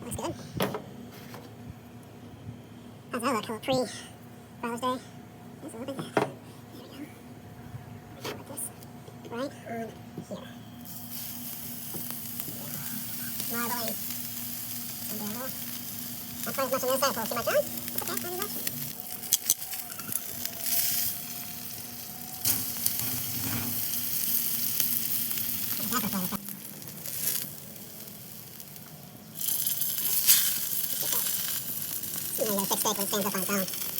Looks good. How's that look? A little pre-Father's Day. Just a little bit of that. There we go. Put this right on here. Marbling. And do a little. Not quite as much on this side, pull too much on. That's okay, fine as well. You know, you get a thick steak when it stands up on its own.